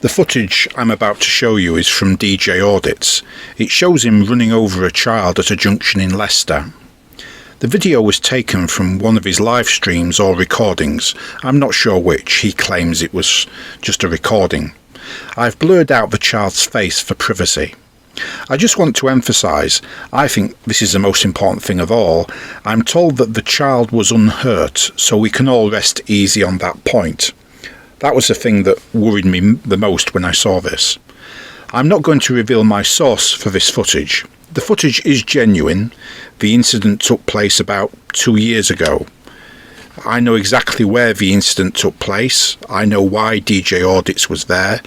The footage I'm about to show you is from DJ Audits. It shows him running over a child at a junction in Leicester. The video was taken from one of his live streams or recordings. I'm not sure which. He claims it was just a recording. I've blurred out the child's face for privacy. I just want to emphasise, I think this is the most important thing of all. I'm told that the child was unhurt, so we can all rest easy on that point. That was the thing that worried me the most when I saw this. I'm not going to reveal my source for this footage. The footage is genuine. The incident took place about 2 years ago. I know exactly where the incident took place. I know why DJ Audits was there.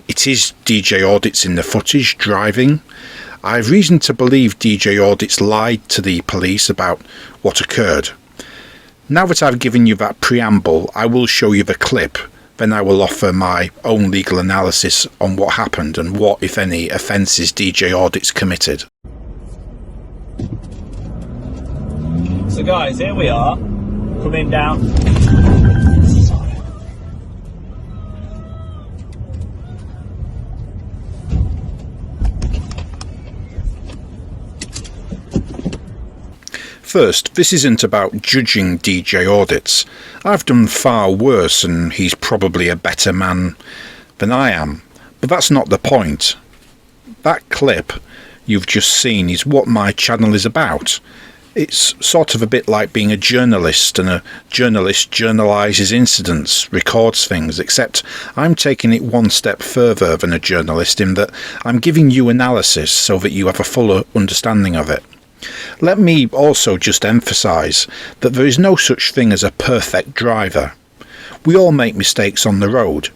It is DJ Audits in the footage driving. I have reason to believe DJ Audits lied to the police about what occurred. Now that I've given you that preamble, I will show you the clip. Then I will offer my own legal analysis on what happened and what, if any, offences DJ Audits committed. So guys, here we are, coming down. First, this isn't about judging DJ Audits. I've done far worse and he's probably a better man than I am. But that's not the point. That clip you've just seen is what my channel is about. It's sort of a bit like being a journalist, and a journalist journalises incidents, records things, except I'm taking it one step further than a journalist in that I'm giving you analysis so that you have a fuller understanding of it. Let me also just emphasise that there is no such thing as a perfect driver. We all make mistakes on the road.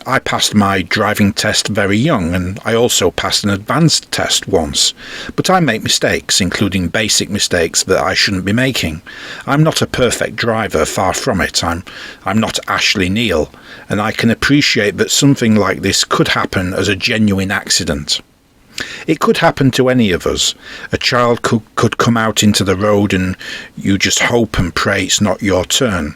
I passed my driving test very young, and I also passed an advanced test once. But I make mistakes, including basic mistakes that I shouldn't be making. I'm not a perfect driver, far from it. I'm not Ashley Neal, and I can appreciate that something like this could happen as a genuine accident. It could happen to any of us. A child could come out into the road and you just hope and pray it's not your turn.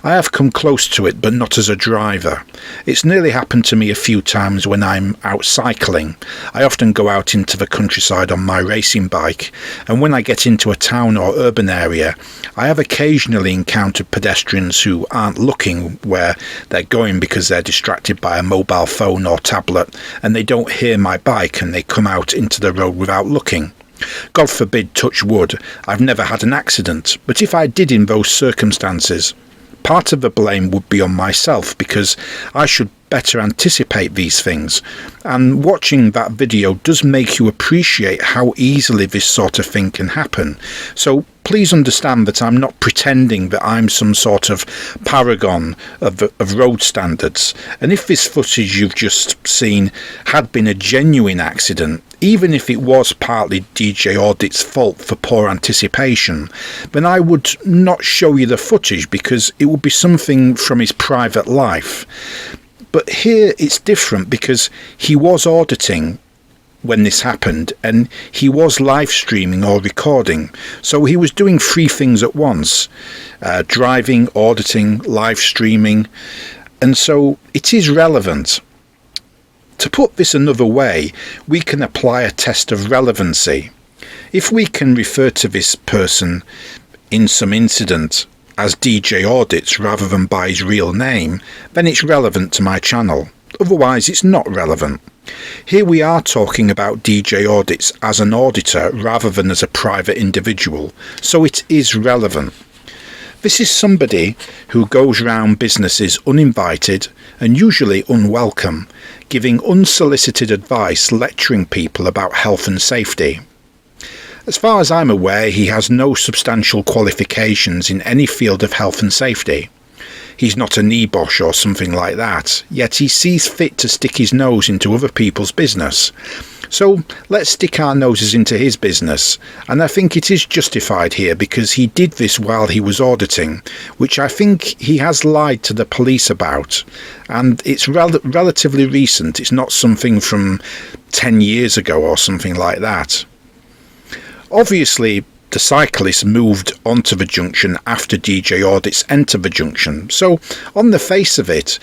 I have come close to it, but not as a driver. It's nearly happened to me a few times when I'm out cycling. I often go out into the countryside on my racing bike, and when I get into a town or urban area, I have occasionally encountered pedestrians who aren't looking where they're going because they're distracted by a mobile phone or tablet, and they don't hear my bike and they come out into the road without looking. God forbid, touch wood, I've never had an accident, but if I did in those circumstances, part of the blame would be on myself because I should better anticipate these things, and watching that video does make you appreciate how easily this sort of thing can happen. So please understand that I'm not pretending that I'm some sort of paragon of road standards, and if this footage you've just seen had been a genuine accident, even if it was partly DJ Audits' fault for poor anticipation, then I would not show you the footage because it would be something from his private life. But here it's different because he was auditing when this happened, and he was live streaming or recording, so he was doing 3 things at once: driving, auditing, live streaming, and so it is relevant. To put this another way, we can apply a test of relevancy. If we can refer to this person in some incident as DJ Audits rather than by his real name, then it's relevant to my channel. Otherwise it's not relevant. Here we are talking about DJ Audits as an auditor rather than as a private individual, so it is relevant. This is somebody who goes round businesses uninvited and usually unwelcome, giving unsolicited advice, lecturing people about health and safety. As far as I'm aware, he has no substantial qualifications in any field of health and safety. He's not a NEBOSH or something like that, yet he sees fit to stick his nose into other people's business. So let's stick our noses into his business, and I think it is justified here because he did this while he was auditing, which I think he has lied to the police about, and it's relatively recent. It's not something from 10 years ago or something like that. Obviously, the cyclist moved onto the junction after DJ Audits entered the junction, so on the face of it,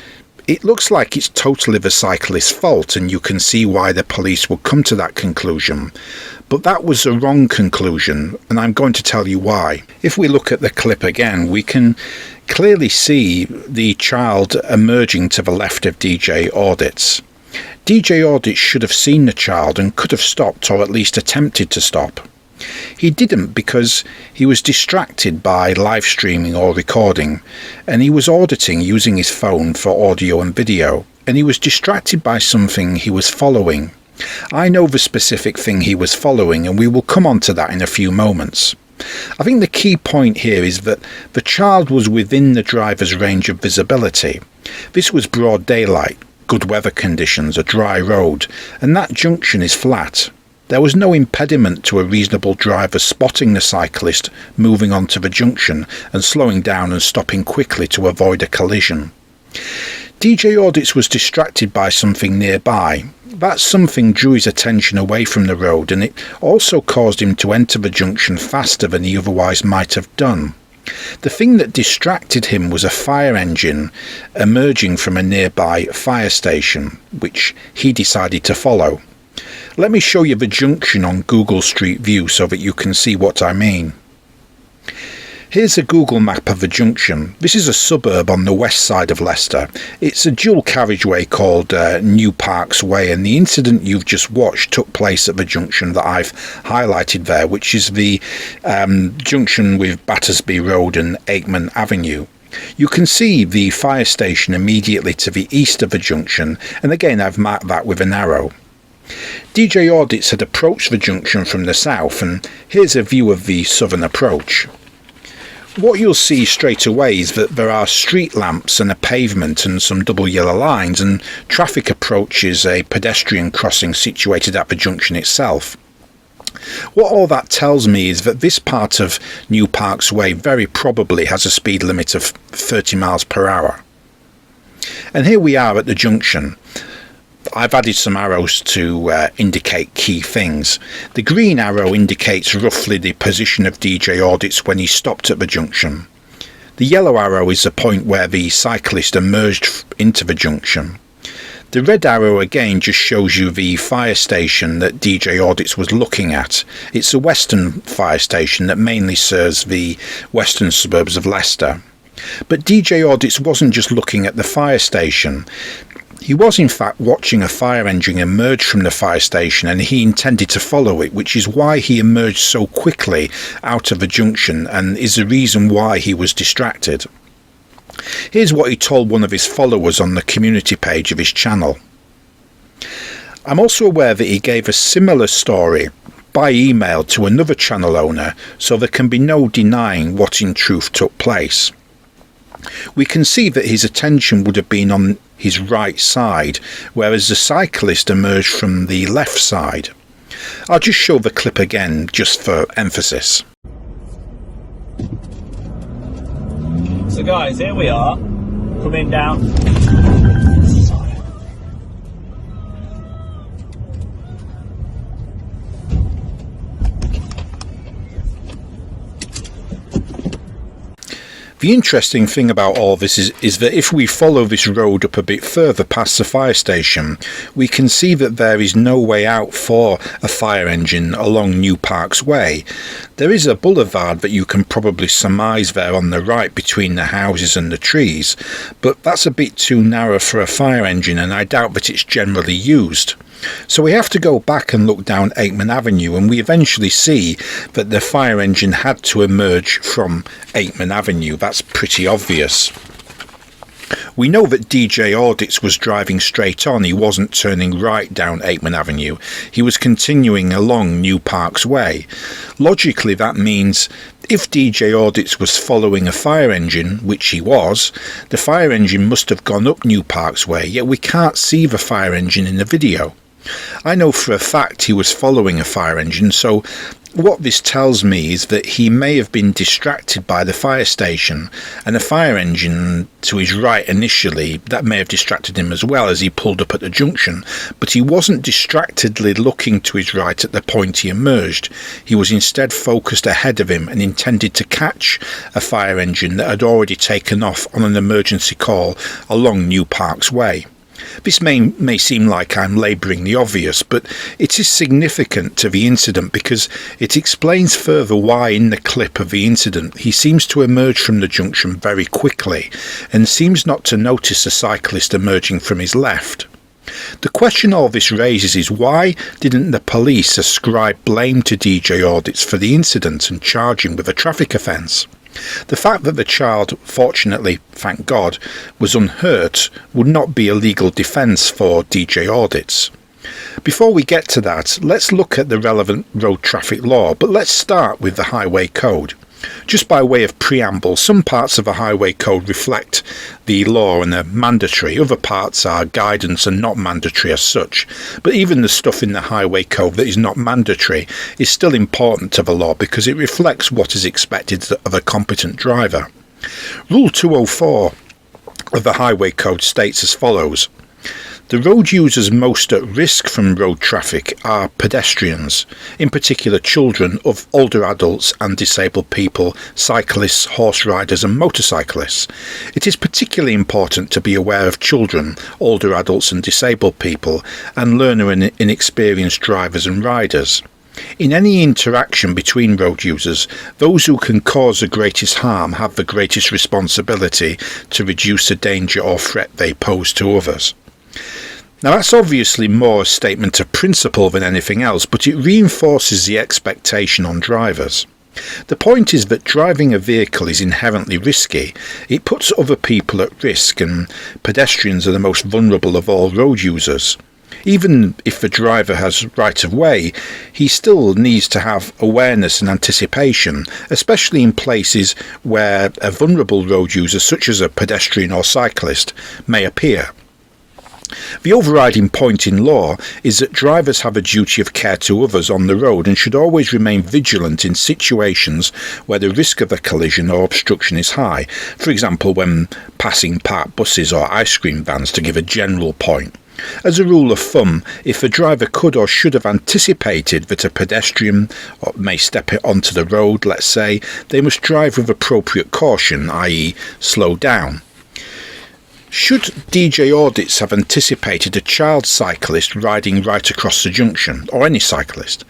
It looks like it's totally the cyclist's fault, and you can see why the police would come to that conclusion. But that was a wrong conclusion, and I'm going to tell you why. If we look at the clip again, we can clearly see the child emerging to the left of DJ Audits. DJ Audits should have seen the child and could have stopped, or at least attempted to stop. He didn't, because he was distracted by live streaming or recording, and he was auditing using his phone for audio and video, and he was distracted by something he was following. I know the specific thing he was following, and we will come on to that in a few moments. I think the key point here is that the child was within the driver's range of visibility. This was broad daylight, good weather conditions, a dry road, and that junction is flat. There was no impediment to a reasonable driver spotting the cyclist moving onto the junction and slowing down and stopping quickly to avoid a collision. DJ Audits was distracted by something nearby. That something drew his attention away from the road, and it also caused him to enter the junction faster than he otherwise might have done. The thing that distracted him was a fire engine emerging from a nearby fire station, which he decided to follow. Let me show you the junction on Google Street View so that you can see what I mean. Here's a Google map of the junction. This is a suburb on the west side of Leicester. It's a dual carriageway called New Parks Way, and the incident you've just watched took place at the junction that I've highlighted there, which is the junction with Battersby Road and Aikman Avenue. You can see the fire station immediately to the east of the junction, and again I've marked that with an arrow. DJ Audits had approached the junction from the south, and here's a view of the southern approach. What you'll see straight away is that there are street lamps and a pavement and some double yellow lines, and traffic approaches a pedestrian crossing situated at the junction itself. What all that tells me is that this part of New Parks Way very probably has a speed limit of 30 miles per hour. And here we are at the junction. I've added some arrows to indicate key things. The green arrow indicates roughly the position of DJ Audits when he stopped at the junction. The yellow arrow is the point where the cyclist emerged into the junction. The red arrow again just shows you the fire station that DJ Audits was looking at. It's a western fire station that mainly serves the western suburbs of Leicester. But DJ Audits wasn't just looking at the fire station. He was in fact watching a fire engine emerge from the fire station, and he intended to follow it, which is why he emerged so quickly out of the junction and is the reason why he was distracted. Here's what he told one of his followers on the community page of his channel. I'm also aware that he gave a similar story by email to another channel owner, so there can be no denying what in truth took place. We can see that his attention would have been on his right side, whereas the cyclist emerged from the left side. I'll just show the clip again, just for emphasis. So guys, here we are, coming down. The interesting thing about all this is that if we follow this road up a bit further past the fire station, we can see that there is no way out for a fire engine along New Parks Way. There is a boulevard that you can probably surmise there on the right between the houses and the trees, but that's a bit too narrow for a fire engine, and I doubt that it's generally used. So we have to go back and look down Aikman Avenue, and we eventually see that the fire engine had to emerge from Aikman Avenue. That's pretty obvious. We know that DJ Audits was driving straight on. He wasn't turning right down Aikman Avenue. He was continuing along New Parks Way. Logically, that means if DJ Audits was following a fire engine, which he was, the fire engine must have gone up New Parks Way, yet we can't see the fire engine in the video. I know for a fact he was following a fire engine, so What this tells me is that he may have been distracted by the fire station and a fire engine to his right initially. That may have distracted him as well as he pulled up at the junction, but he wasn't distractedly looking to his right at the point he emerged. He was instead focused ahead of him and intended to catch a fire engine that had already taken off on an emergency call along New Parks Way. This may seem like I'm labouring the obvious, but it is significant to the incident because it explains further why in the clip of the incident he seems to emerge from the junction very quickly and seems not to notice a cyclist emerging from his left. The question all this raises is why didn't the police ascribe blame to DJ Audits for the incident and charge him with a traffic offence? The fact that the child, fortunately, thank God, was unhurt would not be a legal defence for DJ Audits. Before we get to that, let's look at the relevant road traffic law, but let's start with the Highway Code. Just by way of preamble, some parts of the Highway Code reflect the law and are mandatory, other parts are guidance and not mandatory as such. But even the stuff in the Highway Code that is not mandatory is still important to the law because it reflects what is expected of a competent driver. Rule 204 of the Highway Code states as follows: the road users most at risk from road traffic are pedestrians, in particular children, of older adults and disabled people, cyclists, horse riders and motorcyclists. It is particularly important to be aware of children, older adults and disabled people, and learner and inexperienced drivers and riders. In any interaction between road users, those who can cause the greatest harm have the greatest responsibility to reduce the danger or threat they pose to others. Now that's obviously more a statement of principle than anything else, but it reinforces the expectation on drivers. The point is that driving a vehicle is inherently risky. It puts other people at risk, and pedestrians are the most vulnerable of all road users. Even if the driver has right of way, he still needs to have awareness and anticipation, especially in places where a vulnerable road user, such as a pedestrian or cyclist, may appear. The overriding point in law is that drivers have a duty of care to others on the road and should always remain vigilant in situations where the risk of a collision or obstruction is high, for example when passing parked buses or ice cream vans, to give a general point. As a rule of thumb, if a driver could or should have anticipated that a pedestrian may step onto the road, let's say, they must drive with appropriate caution, i.e. slow down. Should DJ Audits have anticipated a child cyclist riding right across the junction, or any cyclist?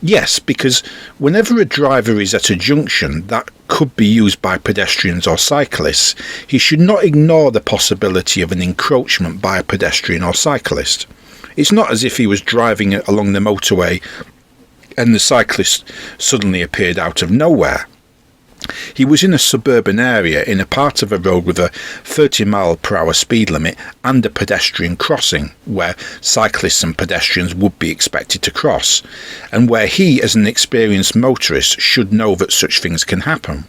Yes, because whenever a driver is at a junction that could be used by pedestrians or cyclists, he should not ignore the possibility of an encroachment by a pedestrian or cyclist. It's not as if he was driving along the motorway and the cyclist suddenly appeared out of nowhere. He was in a suburban area in a part of a road with a 30-mile-per-hour speed limit and a pedestrian crossing where cyclists and pedestrians would be expected to cross, and where he, as an experienced motorist, should know that such things can happen.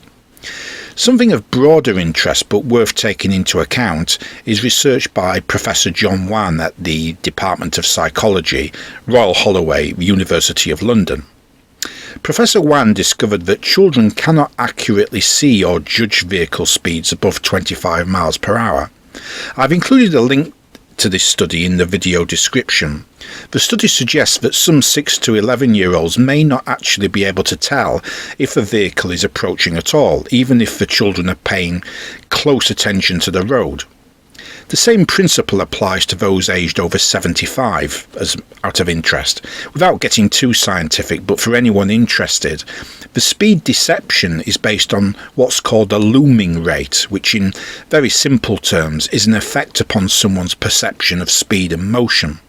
Something of broader interest but worth taking into account is research by Professor John Wann at the Department of Psychology, Royal Holloway, University of London. Professor Wann discovered that children cannot accurately see or judge vehicle speeds above 25 miles per hour. I've included a link to this study in the video description. The study suggests that some 6 to 11-year-olds may not actually be able to tell if a vehicle is approaching at all, even if the children are paying close attention to the road. The same principle applies to those aged over 75, as out of interest. Without getting too scientific, but for anyone interested, the speed deception is based on what's called a looming rate, which in very simple terms is an effect upon someone's perception of speed and motion.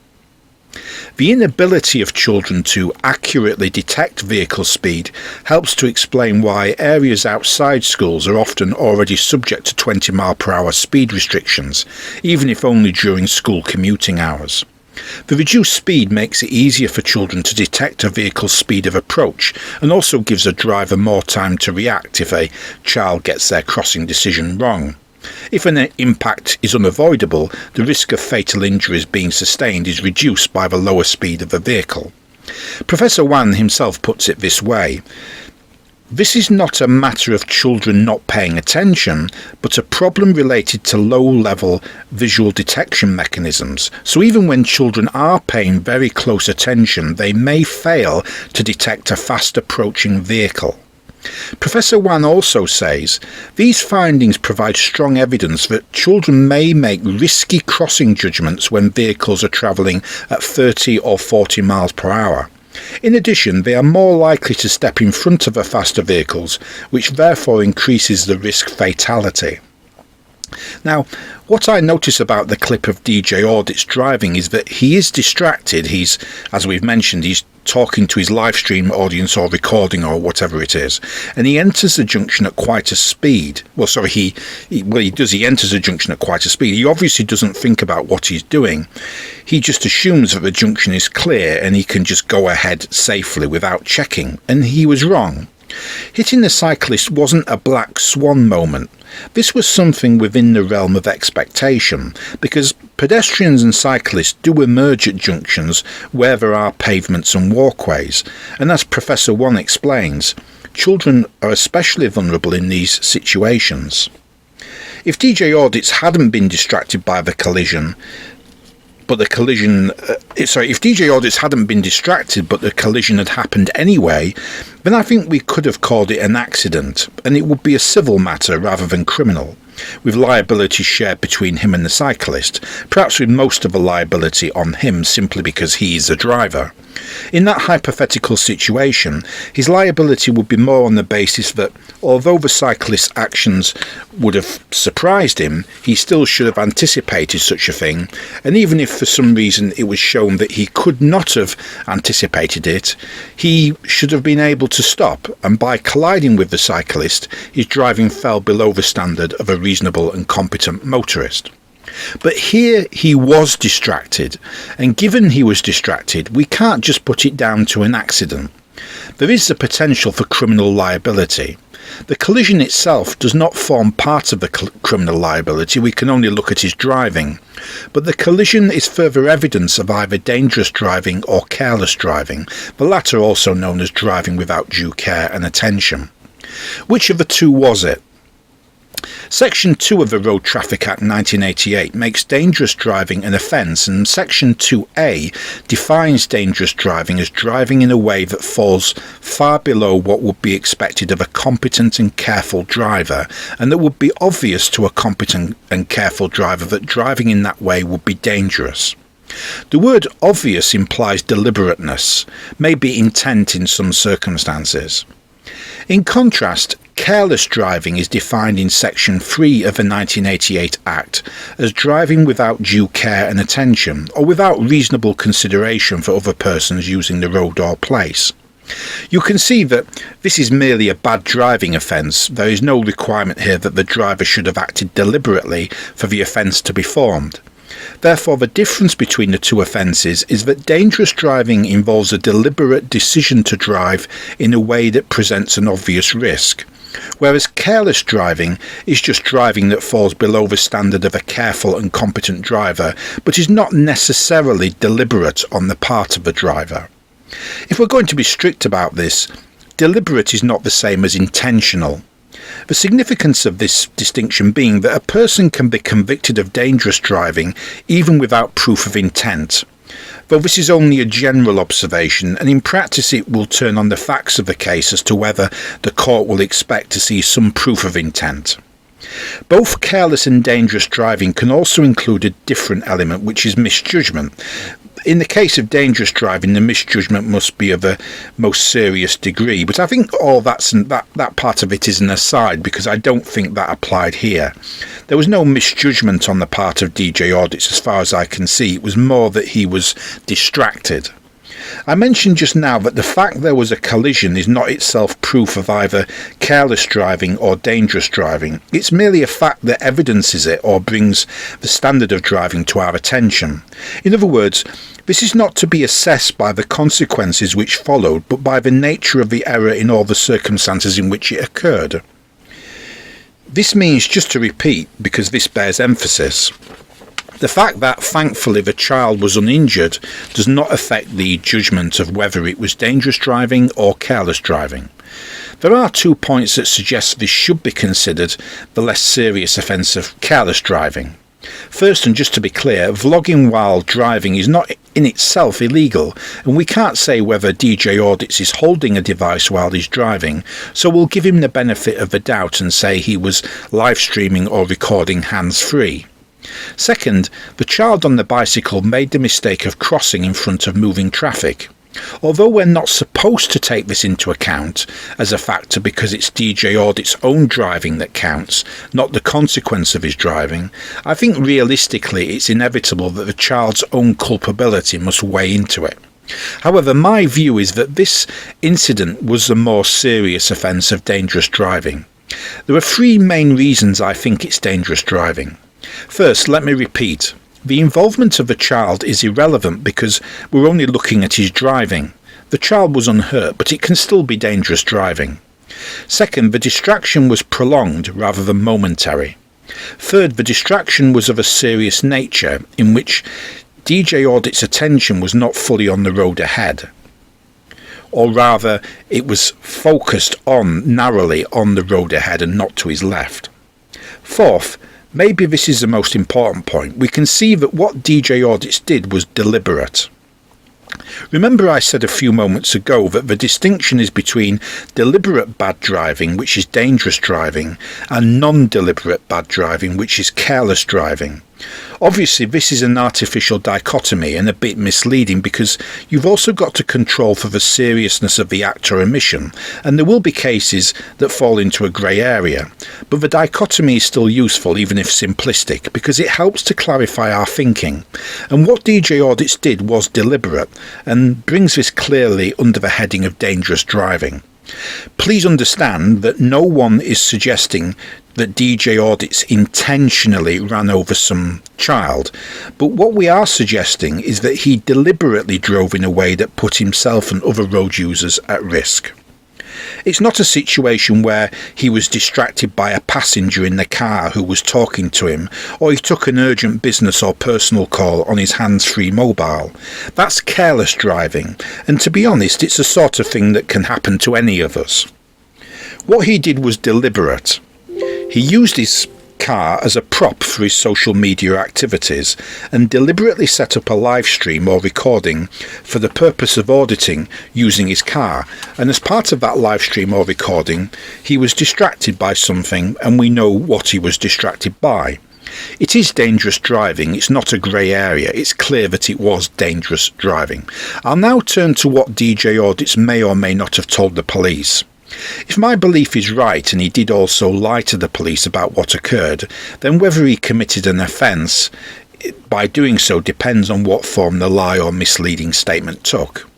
The inability of children to accurately detect vehicle speed helps to explain why areas outside schools are often already subject to 20-mile-per-hour speed restrictions, even if only during school commuting hours. The reduced speed makes it easier for children to detect a vehicle's speed of approach and also gives a driver more time to react if a child gets their crossing decision wrong. If an impact is unavoidable, the risk of fatal injuries being sustained is reduced by the lower speed of the vehicle. Professor Wann himself puts it this way: "This is not a matter of children not paying attention, but a problem related to low-level visual detection mechanisms. So even when children are paying very close attention, they may fail to detect a fast-approaching vehicle." Professor Wann also says, "These findings provide strong evidence that children may make risky crossing judgments when vehicles are travelling at 30 or 40 miles per hour. In addition, they are more likely to step in front of the faster vehicles, which therefore increases the risk fatality." Now, what I notice about the clip of DJ Audits driving is that he is distracted. He's, as we've mentioned, he's talking to his live stream audience or recording or whatever it is, and he enters the junction at quite a speed. He enters the junction at quite a speed. He obviously doesn't think about what he's doing. He just assumes that the junction is clear and he can just go ahead safely without checking, and he was wrong. Hitting the cyclist wasn't a black swan moment. This was something within the realm of expectation, because pedestrians and cyclists do emerge at junctions where there are pavements and walkways, and as Professor Wann explains, children are especially vulnerable in these situations. If DJ Audits hadn't been distracted by the collision, if DJ Audits hadn't been distracted but the collision had happened anyway, then I think we could have called it an accident, and it would be a civil matter rather than criminal, with liability shared between him and the cyclist, perhaps with most of the liability on him simply because he is the driver. In that hypothetical situation, his liability would be more on the basis that, although the cyclist's actions would have surprised him, he still should have anticipated such a thing, and even if for some reason it was shown that he could not have anticipated it, he should have been able to stop, and by colliding with the cyclist, his driving fell below the standard of a reasonable and competent motorist. But here he was distracted, and given he was distracted, we can't just put it down to an accident. There is the potential for criminal liability. The collision itself does not form part of the criminal liability, we can only look at his driving, but the collision is further evidence of either dangerous driving or careless driving, the latter also known as driving without due care and attention. Which of the two was it? Section 2 of the Road Traffic Act 1988 makes dangerous driving an offence, and Section 2A defines dangerous driving as driving in a way that falls far below what would be expected of a competent and careful driver, and that would be obvious to a competent and careful driver that driving in that way would be dangerous. The word obvious implies deliberateness, maybe intent in some circumstances. In contrast, careless driving is defined in Section 3 of the 1988 Act as driving without due care and attention, or without reasonable consideration for other persons using the road or place. You can see that this is merely a bad driving offence. There is no requirement here that the driver should have acted deliberately for the offence to be formed. Therefore, the difference between the two offences is that dangerous driving involves a deliberate decision to drive in a way that presents an obvious risk, whereas careless driving is just driving that falls below the standard of a careful and competent driver, but is not necessarily deliberate on the part of the driver. If we're going to be strict about this, deliberate is not the same as intentional. The significance of this distinction being that a person can be convicted of dangerous driving even without proof of intent. Though this is only a general observation, and in practice it will turn on the facts of the case as to whether the court will expect to see some proof of intent. Both careless and dangerous driving can also include a different element, which is misjudgment. In the case of dangerous driving, the misjudgment must be of a most serious degree, but I think all that part of it is an aside, because I don't think that applied here. There was no misjudgment on the part of DJ Audits as far as I can see. It was more that he was distracted. I mentioned just now that the fact there was a collision is not itself proof of either careless driving or dangerous driving. It's merely a fact that evidences it or brings the standard of driving to our attention. In other words, this is not to be assessed by the consequences which followed, but by the nature of the error in all the circumstances in which it occurred. This means, just to repeat, because this bears emphasis, The fact that, thankfully, the child was uninjured does not affect the judgment of whether it was dangerous driving or careless driving. There are 2 points that suggest this should be considered the less serious offence of careless driving. First, and just to be clear, vlogging while driving is not in itself illegal, and we can't say whether DJ Audits is holding a device while he's driving, so we'll give him the benefit of the doubt and say he was live streaming or recording hands-free. Second, the child on the bicycle made the mistake of crossing in front of moving traffic. Although we're not supposed to take this into account as a factor because it's DJ Audits' own driving that counts, not the consequence of his driving, I think realistically it's inevitable that the child's own culpability must weigh into it. However, my view is that this incident was a more serious offence of dangerous driving. There are 3 main reasons I think it's dangerous driving. First, let me repeat. The involvement of the child is irrelevant because we're only looking at his driving. The child was unhurt, but it can still be dangerous driving. Second, the distraction was prolonged rather than momentary. Third, the distraction was of a serious nature in which DJ Audits' attention was not fully on the road ahead. Or rather, it was focused narrowly on the road ahead and not to his left. Fourth, maybe this is the most important point. We can see that what DJ Audits did was deliberate. Remember I said a few moments ago that the distinction is between deliberate bad driving, which is dangerous driving, and non-deliberate bad driving, which is careless driving. Obviously, this is an artificial dichotomy and a bit misleading because you've also got to control for the seriousness of the act or omission, and there will be cases that fall into a grey area. But the dichotomy is still useful, even if simplistic, because it helps to clarify our thinking. And what DJ Audits did was deliberate, and brings this clearly under the heading of dangerous driving. Please understand that no one is suggesting that DJ Audits intentionally ran over some child, but what we are suggesting is that he deliberately drove in a way that put himself and other road users at risk. It's not a situation where he was distracted by a passenger in the car who was talking to him, or he took an urgent business or personal call on his hands-free mobile. That's careless driving, and to be honest, it's the sort of thing that can happen to any of us. What he did was deliberate. He used his car as a prop for his social media activities and deliberately set up a live stream or recording for the purpose of auditing using his car, and as part of that live stream or recording he was distracted by something, and we know what he was distracted by. It is dangerous driving, it's not a grey area, it's clear that it was dangerous driving. I'll now turn to what DJ Audits may or may not have told the police. If my belief is right and he did also lie to the police about what occurred, then whether he committed an offence by doing so depends on what form the lie or misleading statement took.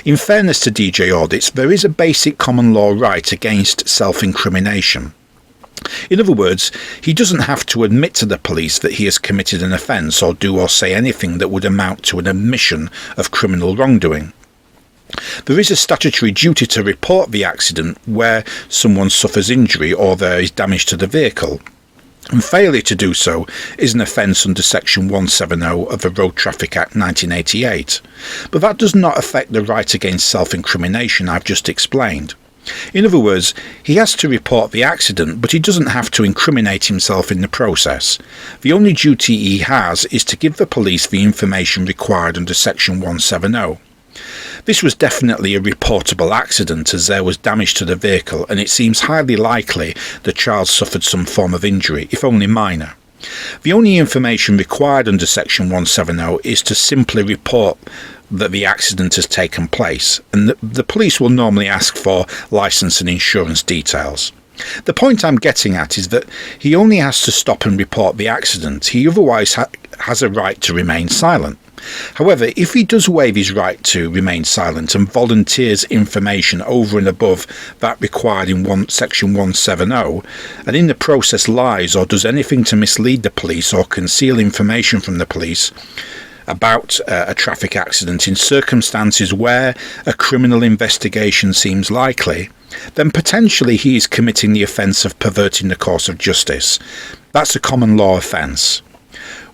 In fairness to DJ Audits, there is a basic common law right against self-incrimination. In other words, he doesn't have to admit to the police that he has committed an offence or do or say anything that would amount to an admission of criminal wrongdoing. There is a statutory duty to report the accident where someone suffers injury or there is damage to the vehicle, and failure to do so is an offence under Section 170 of the Road Traffic Act 1988. But that does not affect the right against self-incrimination I've just explained. In other words, he has to report the accident, but he doesn't have to incriminate himself in the process. The only duty he has is to give the police the information required under Section 170. This was definitely a reportable accident as there was damage to the vehicle, and it seems highly likely the child suffered some form of injury, if only minor. The only information required under Section 170 is to simply report that the accident has taken place, and the police will normally ask for licence and insurance details. The point I'm getting at is that he only has to stop and report the accident. He otherwise has a right to remain silent. However, if he does waive his right to remain silent and volunteers information over and above that required in Section 170, and in the process lies or does anything to mislead the police or conceal information from the police about a traffic accident in circumstances where a criminal investigation seems likely, then potentially he is committing the offence of perverting the course of justice. That's a common law offence.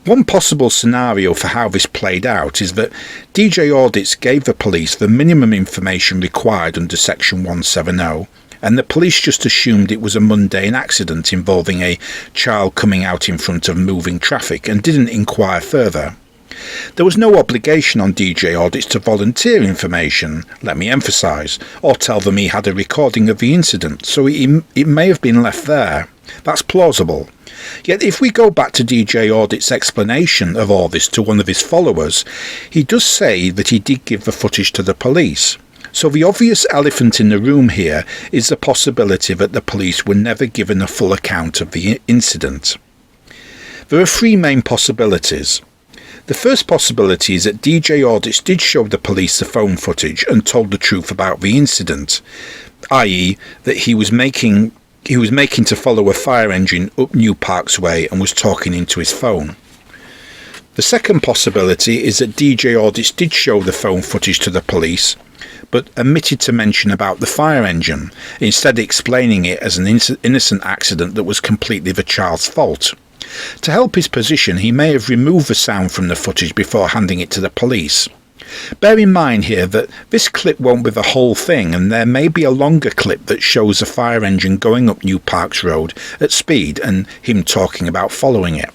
One possible scenario for how this played out is that DJ Audits gave the police the minimum information required under Section 170, and the police just assumed it was a mundane accident involving a child coming out in front of moving traffic and didn't inquire further. There was no obligation on DJ Audits to volunteer information, let me emphasise, or tell them he had a recording of the incident, so it may have been left there. That's plausible. Yet if we go back to DJ Audits' explanation of all this to one of his followers, he does say that he did give the footage to the police. So the obvious elephant in the room here is the possibility that the police were never given a full account of the incident. There are three main possibilities. The first possibility is that DJ Audits did show the police the phone footage and told the truth about the incident, i.e. that he was making to follow a fire engine up New Parks Way and was talking into his phone. The second possibility is that DJ Audits did show the phone footage to the police, but omitted to mention about the fire engine, instead explaining it as an innocent accident that was completely the child's fault. To help his position, he may have removed the sound from the footage before handing it to the police. Bear in mind here that this clip won't be the whole thing, and there may be a longer clip that shows a fire engine going up New Parks Road at speed and him talking about following it.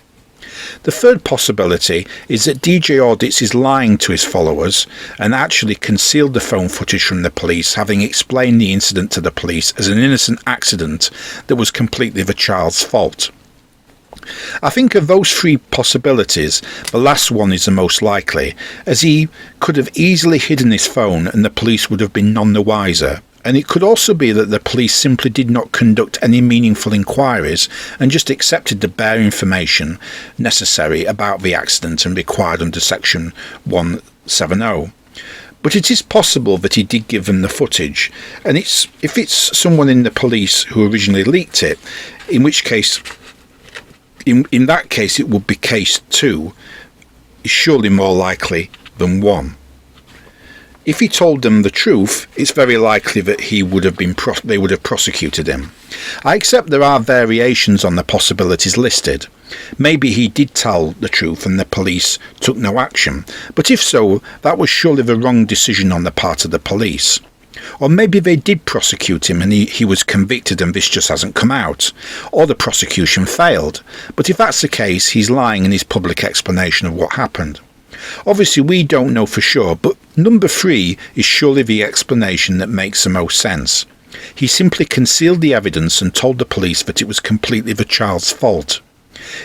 The third possibility is that DJ Audits is lying to his followers and actually concealed the phone footage from the police, having explained the incident to the police as an innocent accident that was completely the child's fault. I think of those three possibilities, the last one is the most likely, as he could have easily hidden his phone and the police would have been none the wiser. And it could also be that the police simply did not conduct any meaningful inquiries and just accepted the bare information necessary about the accident and required under Section 170. But it is possible that he did give them the footage, and if it's someone in the police who originally leaked it, in which case, in that case it would be case 2, is surely more likely than 1. If he told them the truth, it's very likely that they would have prosecuted him. I accept there are variations on the possibilities listed. Maybe he did tell the truth and the police took no action, but if so, that was surely the wrong decision on the part of the police. Or maybe they did prosecute him and he was convicted and this just hasn't come out. Or the prosecution failed. But if that's the case, he's lying in his public explanation of what happened. Obviously we don't know for sure, but number 3 is surely the explanation that makes the most sense. He simply concealed the evidence and told the police that it was completely the child's fault.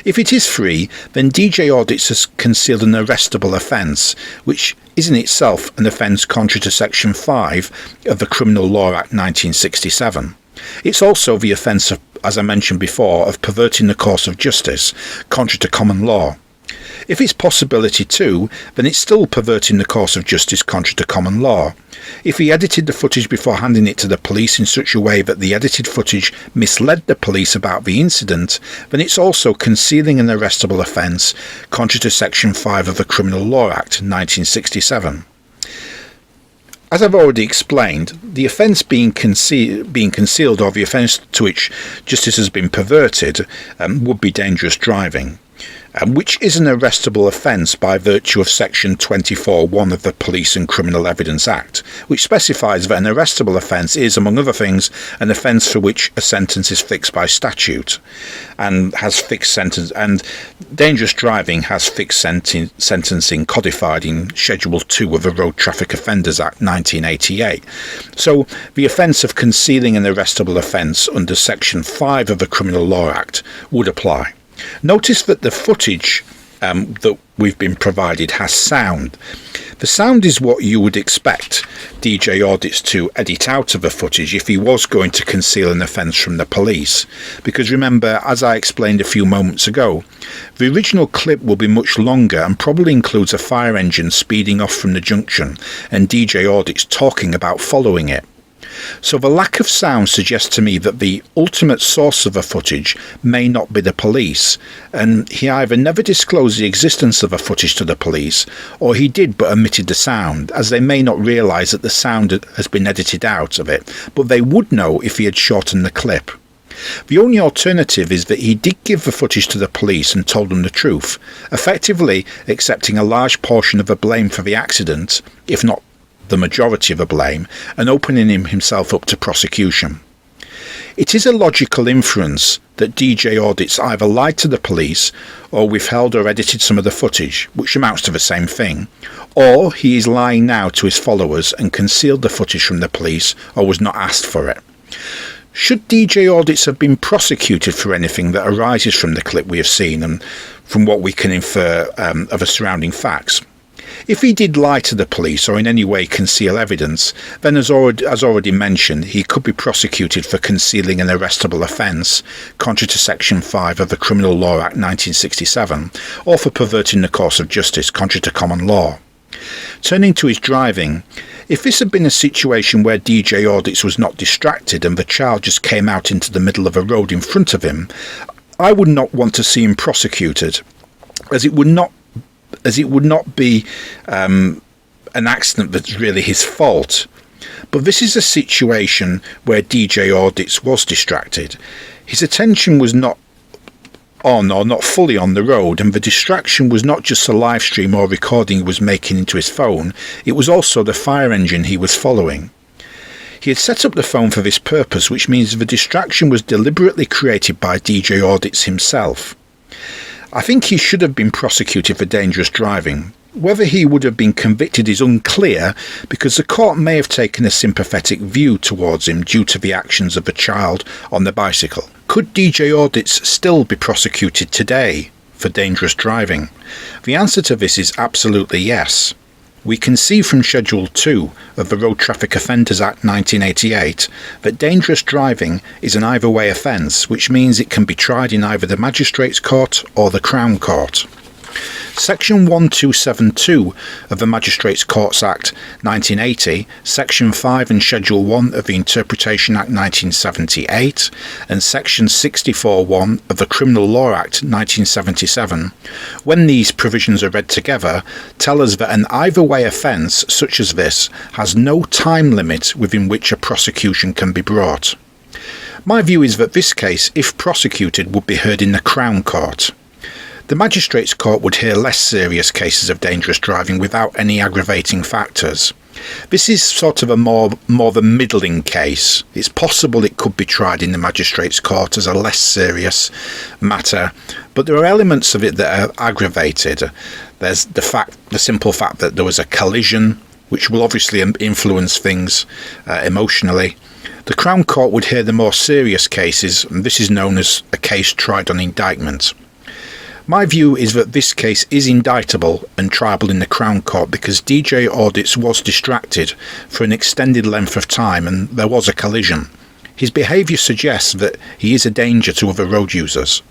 If it is 3, then DJ Audits has concealed an arrestable offence, which is in itself an offence contrary to Section 5 of the Criminal Law Act 1967. It's also the offence of, as I mentioned before, of perverting the course of justice, contrary to common law. If it's possibility 2, then it's still perverting the course of justice contrary to common law. If he edited the footage before handing it to the police in such a way that the edited footage misled the police about the incident, then it's also concealing an arrestable offence contrary to Section 5 of the Criminal Law Act 1967. As I've already explained, the offence being concealed or the offence to which justice has been perverted would be dangerous driving, which is an arrestable offence by virtue of Section 24(1) of the Police and Criminal Evidence Act, which specifies that an arrestable offence is, among other things, an offence for which a sentence is fixed by statute and has fixed sentence, and dangerous driving has fixed sentencing codified in Schedule 2 of the Road Traffic Offenders Act 1988. So the offence of concealing an arrestable offence under Section 5 of the Criminal Law Act would apply. Notice that the footage that we've been provided has sound. The sound is what you would expect DJ Audits to edit out of the footage if he was going to conceal an offence from the police. Because remember, as I explained a few moments ago, the original clip will be much longer and probably includes a fire engine speeding off from the junction and DJ Audits talking about following it. So the lack of sound suggests to me that the ultimate source of the footage may not be the police, and he either never disclosed the existence of the footage to the police, or he did but omitted the sound, as they may not realise that the sound has been edited out of it, but they would know if he had shortened the clip. The only alternative is that he did give the footage to the police and told them the truth, effectively accepting a large portion of the blame for the accident, if not the majority of the blame, and opening himself up to prosecution. It is a logical inference that DJ Audits either lied to the police or withheld or edited some of the footage, which amounts to the same thing, or he is lying now to his followers and concealed the footage from the police or was not asked for it. Should DJ Audits have been prosecuted for anything that arises from the clip we have seen and from what we can infer of the surrounding facts? If he did lie to the police or in any way conceal evidence, then as already mentioned, he could be prosecuted for concealing an arrestable offence, contrary to Section 5 of the Criminal Law Act 1967, or for perverting the course of justice, contrary to common law. Turning to his driving, if this had been a situation where DJ Audits was not distracted and the child just came out into the middle of a road in front of him, I would not want to see him prosecuted, as it would not be an accident that's really his fault. But this is a situation where DJ Audits was distracted. His attention was not on or not fully on the road, and the distraction was not just a live stream or recording he was making into his phone, it was also the fire engine he was following. He had set up the phone for this purpose, which means the distraction was deliberately created by DJ Audits himself. I think he should have been prosecuted for dangerous driving. Whether he would have been convicted is unclear, because the court may have taken a sympathetic view towards him due to the actions of the child on the bicycle. Could DJ Audits still be prosecuted today for dangerous driving? The answer to this is absolutely yes. We can see from Schedule 2 of the Road Traffic Offenders Act 1988 that dangerous driving is an either-way offence, which means it can be tried in either the Magistrates' Court or the Crown Court. Section 1272 of the Magistrates' Courts Act 1980, Section 5 and Schedule 1 of the Interpretation Act 1978, and Section 64(1) of the Criminal Law Act 1977, when these provisions are read together, tell us that an either-way offence such as this has no time limit within which a prosecution can be brought. My view is that this case, if prosecuted, would be heard in the Crown Court. The Magistrates' Court would hear less serious cases of dangerous driving without any aggravating factors. This is sort of a more the middling case. It's possible it could be tried in the Magistrates' Court as a less serious matter, but there are elements of it that are aggravated. There's the simple fact that there was a collision, which will obviously influence things emotionally. The Crown Court would hear the more serious cases, and this is known as a case tried on indictment. My view is that this case is indictable and triable in the Crown Court because DJ Audits was distracted for an extended length of time and there was a collision. His behaviour suggests that he is a danger to other road users.